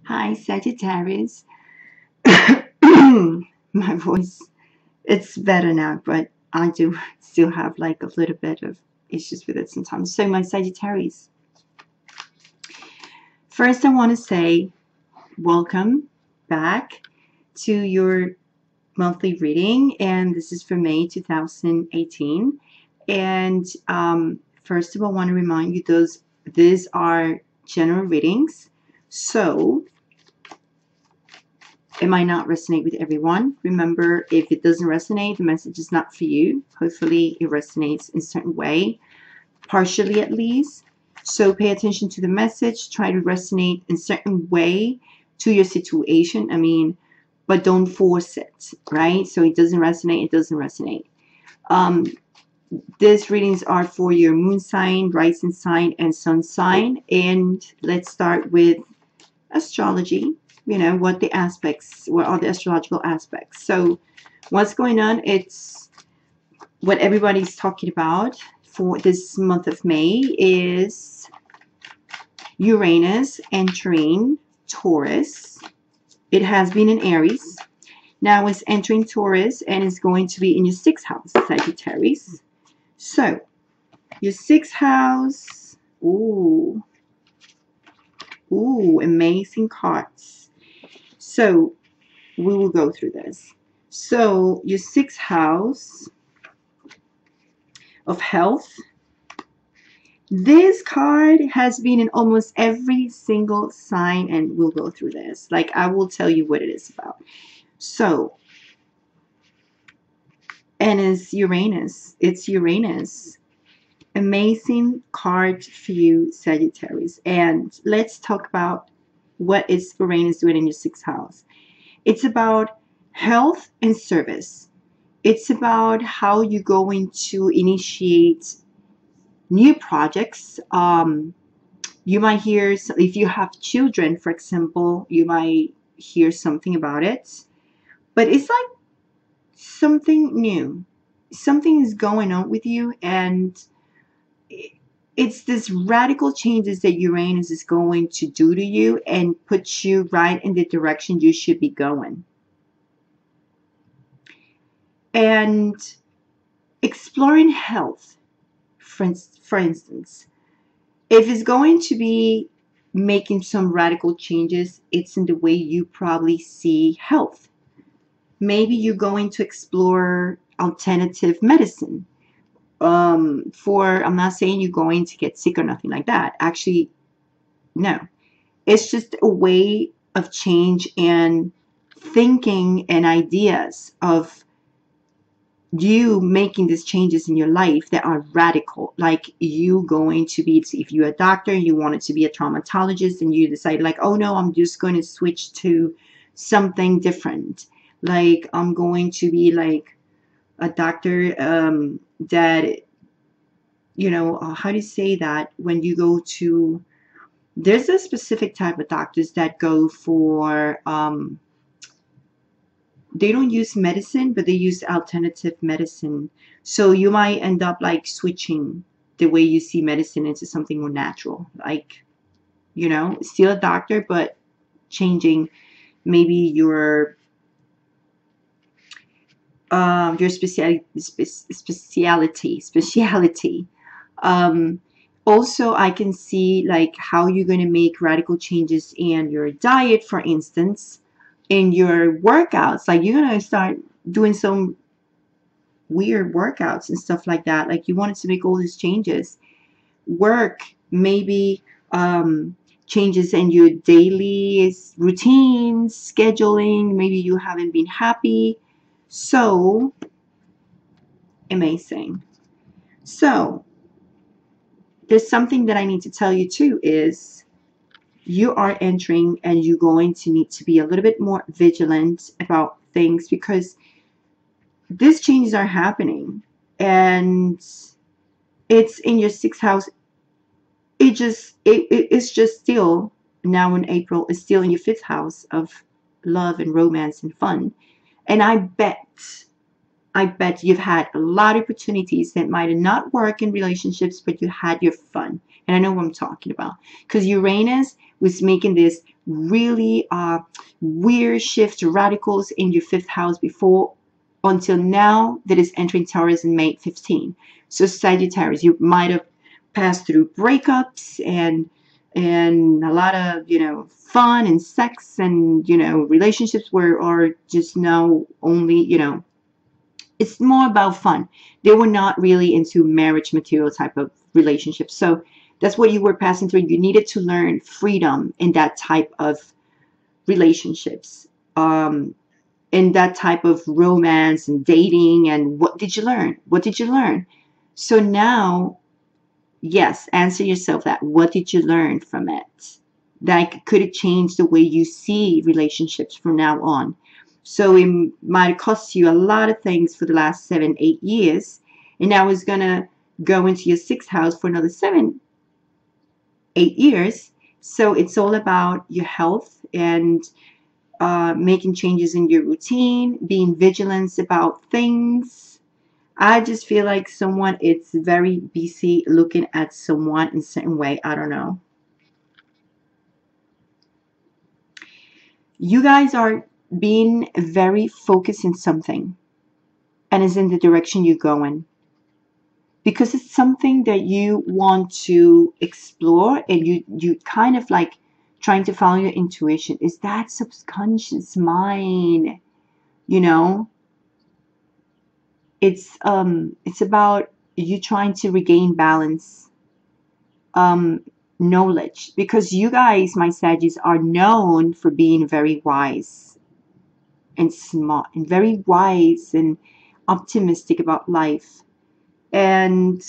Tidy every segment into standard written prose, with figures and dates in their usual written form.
Hi, Sagittarius. My voice, it's better now, but I do still have like a little bit of issues with it sometimes. So, my Sagittarius, first I want to say welcome back to your monthly reading, and this is for May 2018. And first of all, I want to remind you these are general readings, so it might not resonate with everyone. Remember, if it doesn't resonate, the message is not for you. Hopefully it resonates in a certain way, partially at least. So pay attention to the message. Try to resonate in a certain way to your situation. But don't force it, right? So it doesn't resonate, it doesn't resonate. These readings are for your moon sign, rising sign, and sun sign. And let's start with astrology. What are the astrological aspects. So what's going on, it's what everybody's talking about for this month of May is Uranus entering Taurus. It has been in Aries. Now it's entering Taurus and it's going to be in your 6th house, Sagittarius. So your 6th house, ooh, amazing cards. So we will go through this. So your 6th house of health. This card has been in almost every single sign, and we'll go through this. Like, I will tell you what it is about. So, and it's Uranus. It's Uranus. Amazing card for you, Sagittarius. And let's talk about what is Uranus doing in your 6th house. It's about health and service. It's about how you're going to initiate new projects. You might hear, if you have children, for example, you might hear something about it. But it's like something new. Something is going on with you, and it's this radical changes that Uranus is going to do to you and put you right in the direction you should be going. And exploring health, for instance, if it's going to be making some radical changes, it's in the way you probably see health. Maybe you're going to explore alternative medicine. I'm not saying you're going to get sick or nothing like that. Actually, no. It's just a way of change and thinking and ideas of you making these changes in your life that are radical. Like you going to be, if you're a doctor, you wanted to be a traumatologist, and you decide like, oh no, I'm just going to switch to something different. Like I'm going to be like a doctor that, how do you say that, when you go to, there's a specific type of doctors that go for, they don't use medicine, but they use alternative medicine. So you might end up like switching the way you see medicine into something more natural. Like, still a doctor, but changing maybe your speciality. Also, I can see like how you're going to make radical changes in your diet, for instance, in your workouts. Like you're going to start doing some weird workouts and stuff like that. Like you wanted to make all these changes. Work, maybe changes in your daily routines, scheduling. Maybe you haven't been happy. So amazing. So there's something that I need to tell you too, is you are entering and you're going to need to be a little bit more vigilant about things, because these changes are happening and it's in your 6th house. It's just still now in April, it's still in your 5th house of love and romance and fun. And I bet you've had a lot of opportunities that might not work in relationships, but you had your fun. And I know what I'm talking about, because Uranus was making this really weird shifts, radicals in your fifth house before, until now, that is entering Taurus in May 15. So Sagittarius, you might have passed through breakups and a lot of, you know, fun and sex and, you know, relationships where are just now only, you know, it's more about fun. They were not really into marriage material type of relationships. So that's what you were passing through. You needed to learn freedom in that type of relationships, in that type of romance and dating. And what did you learn? What did you learn? So now, yes, answer yourself that. What did you learn from it? That could it change the way you see relationships from now on? So it might cost you a lot of things for the last 7, 8 years. And now it's going to go into your sixth house for another 7, 8 years. So it's all about your health and making changes in your routine, being vigilant about things. I just feel like someone is very busy looking at someone in a certain way. I don't know. You guys are being very focused in something, and is in the direction you're going, because it's something that you want to explore, and you kind of like trying to follow your intuition. Is that subconscious mind, you know? It's about you trying to regain balance, knowledge, because you guys, my Saggies, are known for being very wise and smart and very wise and optimistic about life. And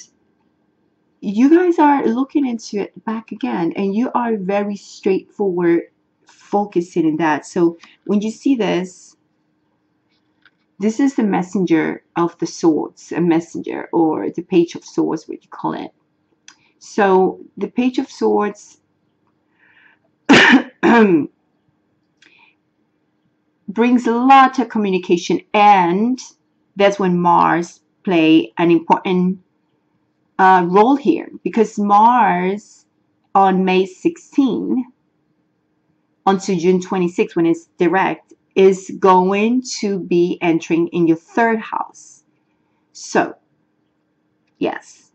you guys are looking into it back again, and you are very straightforward, focusing in that. So when you see this, this is the messenger of the swords, a messenger, or the page of swords, what you call it. So the page of swords brings a lot of communication, and that's when Mars play an important role here, because Mars on May 16 until June 26, when it's direct, is going to be entering in your third house. So yes,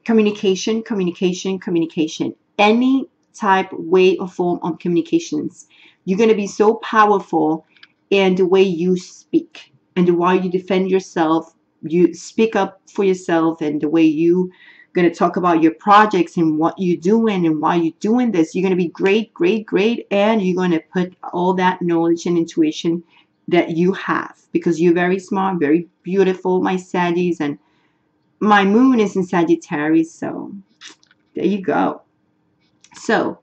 communication, communication, communication, any type, way, or form of communications. You're going to be so powerful in the way you speak and the way you defend yourself. You speak up for yourself, and the way you going to talk about your projects and what you're doing and why you're doing this. You're going to be great, great, great, and you're going to put all that knowledge and intuition that you have, because you're very smart, very beautiful, my Saggies, and my moon is in Sagittarius, so there you go. So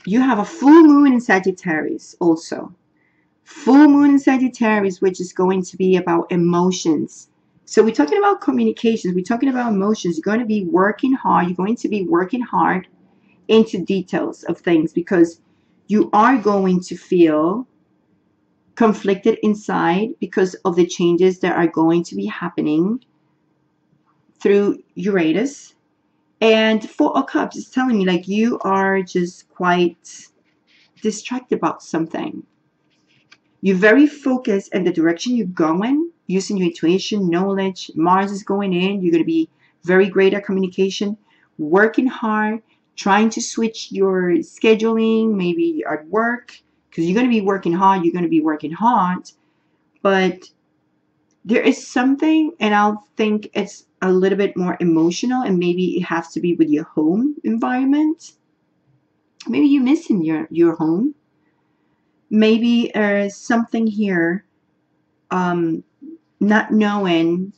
you have a full moon in Sagittarius also. Full moon in Sagittarius, which is going to be about emotions. So we're talking about communications. We're talking about emotions. You're going to be working hard. You're going to be working hard into details of things, because you are going to feel conflicted inside because of the changes that are going to be happening through Uranus. And Four of Cups is telling me like you are just quite distracted about something. You're very focused in the direction you're going, using your intuition, knowledge. Mars is going in. You're going to be very great at communication, working hard, trying to switch your scheduling, maybe at work, because you're going to be working hard. You're going to be working hard. But there is something, and I'll think it's a little bit more emotional, and maybe it has to be with your home environment. Maybe you're missing your home. Maybe there's something here, not knowing,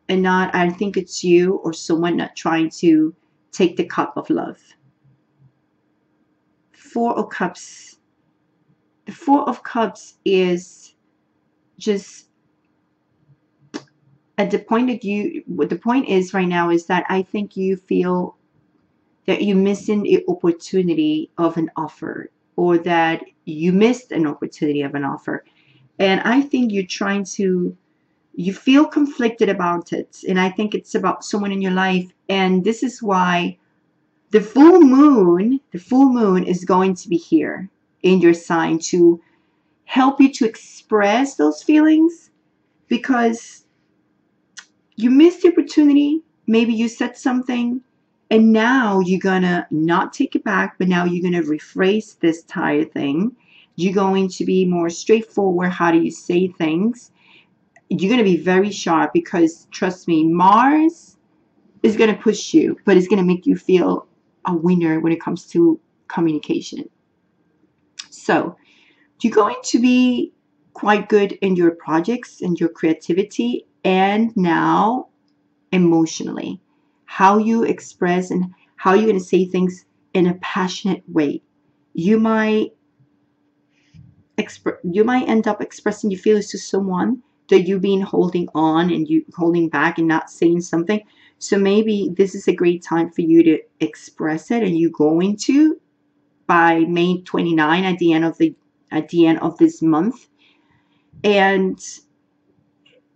and not, I think it's you or someone not trying to take the cup of love. Four of Cups. The Four of Cups is just at the point that you, what the point is right now is that I think you feel that you're missing the opportunity of an offer, or that you missed an opportunity of an offer. And I think you're trying to, you feel conflicted about it. And I think it's about someone in your life. And this is why The full moon is going to be here in your sign to help you to express those feelings, because you missed the opportunity. Maybe you said something and now you're gonna not take it back, but now you're gonna rephrase this entire thing. You're going to be more straightforward. How do you say things? You're gonna be very sharp, because trust me, Mars is gonna push you, but it's gonna make you feel a winner when it comes to communication. So you're going to be quite good in your projects and your creativity, and now emotionally, how you express and how you're going to say things in a passionate way. You might end up expressing your feelings to someone that you've been holding on and you holding back and not saying something. So maybe this is a great time for you to express it, and you're going to by May 29 at the end of this month. And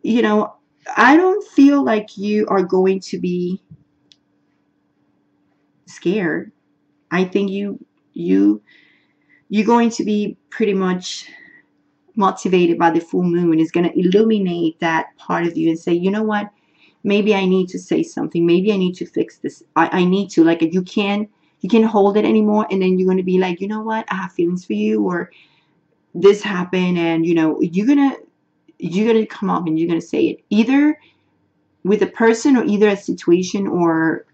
you know, I don't feel like you are going to be scared. I think you're going to be pretty much motivated by the full moon. Is going to illuminate that part of you and say, you know what, maybe I need to say something, maybe I need to fix this. I need to, like, you can't hold it anymore, and then you're going to be like, you know what, I have feelings for you, or this happened, and you're gonna come up and you're gonna say it, either with a person or either a situation, or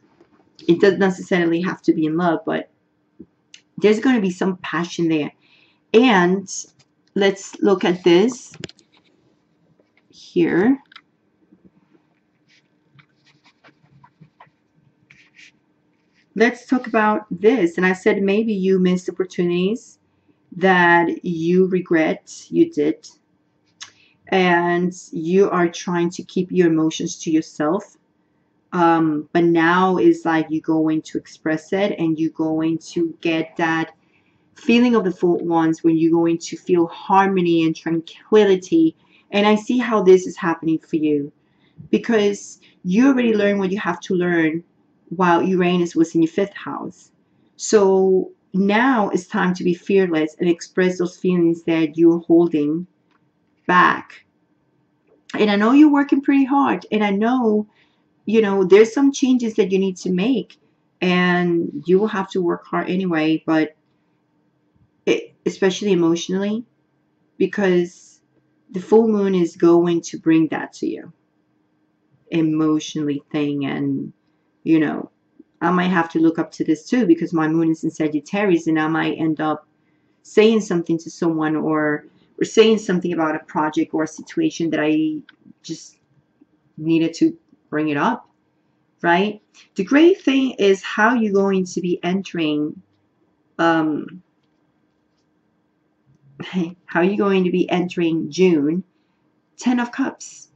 it doesn't necessarily have to be in love, but there's going to be some passion there. And let's look at this here. Let's talk about this. And I said maybe you missed opportunities that you regret you did, and you are trying to keep your emotions to yourself. But now is like you're going to express it, and you're going to get that feeling of the full ones when you're going to feel harmony and tranquility. And I see how this is happening for you, because you already learned what you have to learn while Uranus was in your fifth house. So now it's time to be fearless and express those feelings that you're holding back. And I know you're working pretty hard, and I know there's some changes that you need to make, and you will have to work hard anyway, but especially emotionally, because the full moon is going to bring that to you emotionally thing. And I might have to look up to this too, because my moon is in Sagittarius, and I might end up saying something to someone, or saying something about a project or a situation that I just needed to bring it up, right? The great thing is how you're going to be entering how you're going to be entering June. 10 of Cups.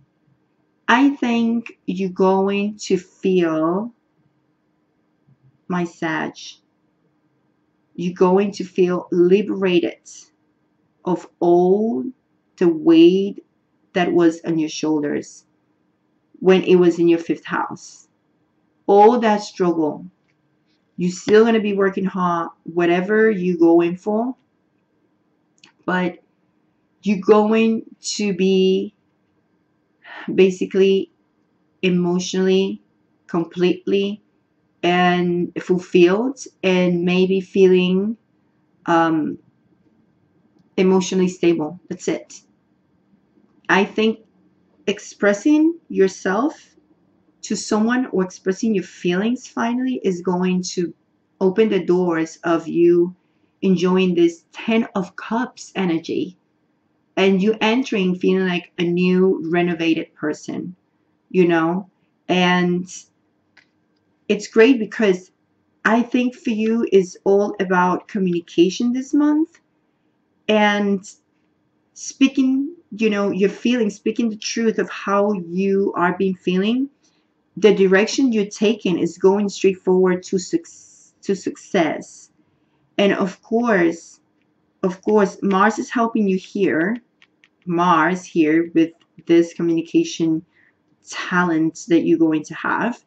I think you're going to feel, my Sag, you're going to feel liberated of all the weight that was on your shoulders when it was in your fifth house. All that struggle. You're still going to be working hard, whatever you're going for, but you're going to be basically emotionally completely and fulfilled, and maybe feeling emotionally stable. That's it. I think expressing yourself to someone, or expressing your feelings finally, is going to open the doors of you enjoying this 10 of Cups energy, and you entering feeling like a new renovated person, and it's great, because I think for you is all about communication this month, and speaking, your feelings, speaking the truth of how you are being feeling. The direction you're taking is going straight forward to success. And of course, Mars is helping you here. Mars here with this communication talent that you're going to have.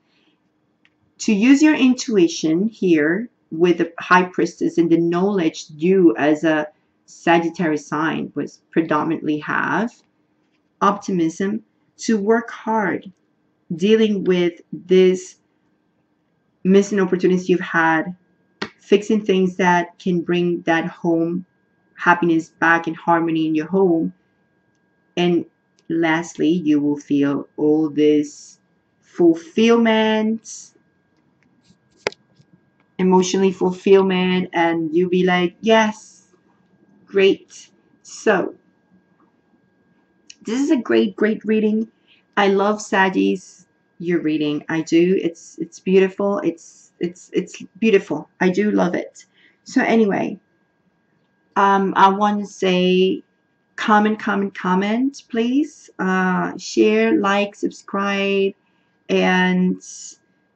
to use your intuition here with the High Priestess and the knowledge you as a Sagittarius sign was predominantly have, optimism, to work hard dealing with this missing opportunities you've had, fixing things that can bring that home happiness back and harmony in your home. And lastly, you will feel all this fulfillment, emotionally fulfillment, and you'll be like, yes, great. So this is a great reading. I love Sagi's your reading. I do. It's beautiful. It's beautiful. I do love it. So anyway, I want to say comment, please. Share, like, subscribe, and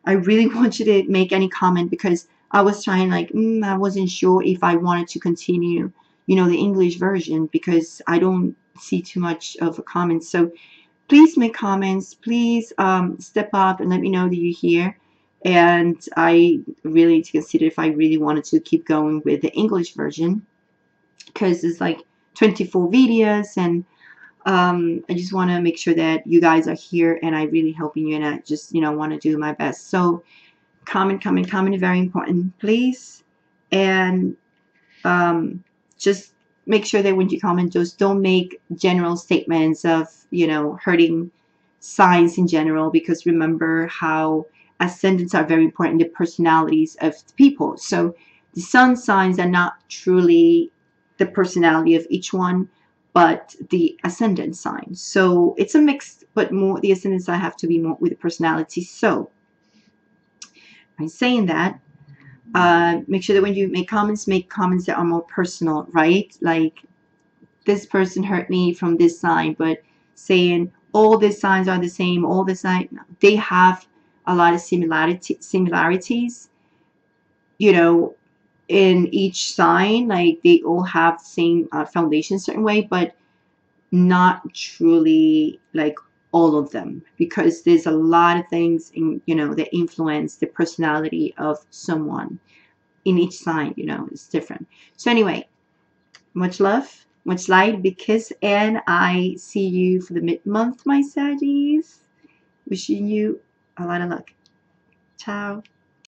I really want you to make any comment because I was trying like I wasn't sure if I wanted to continue, the English version because I don't see too much of a comment. So please make comments. Please step up and let me know that you're here. And I really need to consider if I really wanted to keep going with the English version because it's like 24 videos and I just want to make sure that you guys are here and I really helping you and I just want to do my best. So comment is very important, please. And just make sure that when you comment, just don't make general statements of hurting signs in general, because remember how ascendants are very important, the personalities of the people. So the sun signs are not truly the personality of each one, but the ascendant sign. So it's a mix, but more the ascendant sign have to be more with the personality. So I'm saying that make sure that when you make comments that are more personal, right? Like this person hurt me from this sign, but saying all the signs are the same, all the signs, they have a lot of similarities, in each sign. Like they all have the same foundation certain way, but not truly like all of them, because there's a lot of things in that influence the personality of someone in each sign. It's different. So anyway, much love, much light, big kiss, and I see you for the mid-month, my Saggies. Wishing you a lot of luck. Ciao.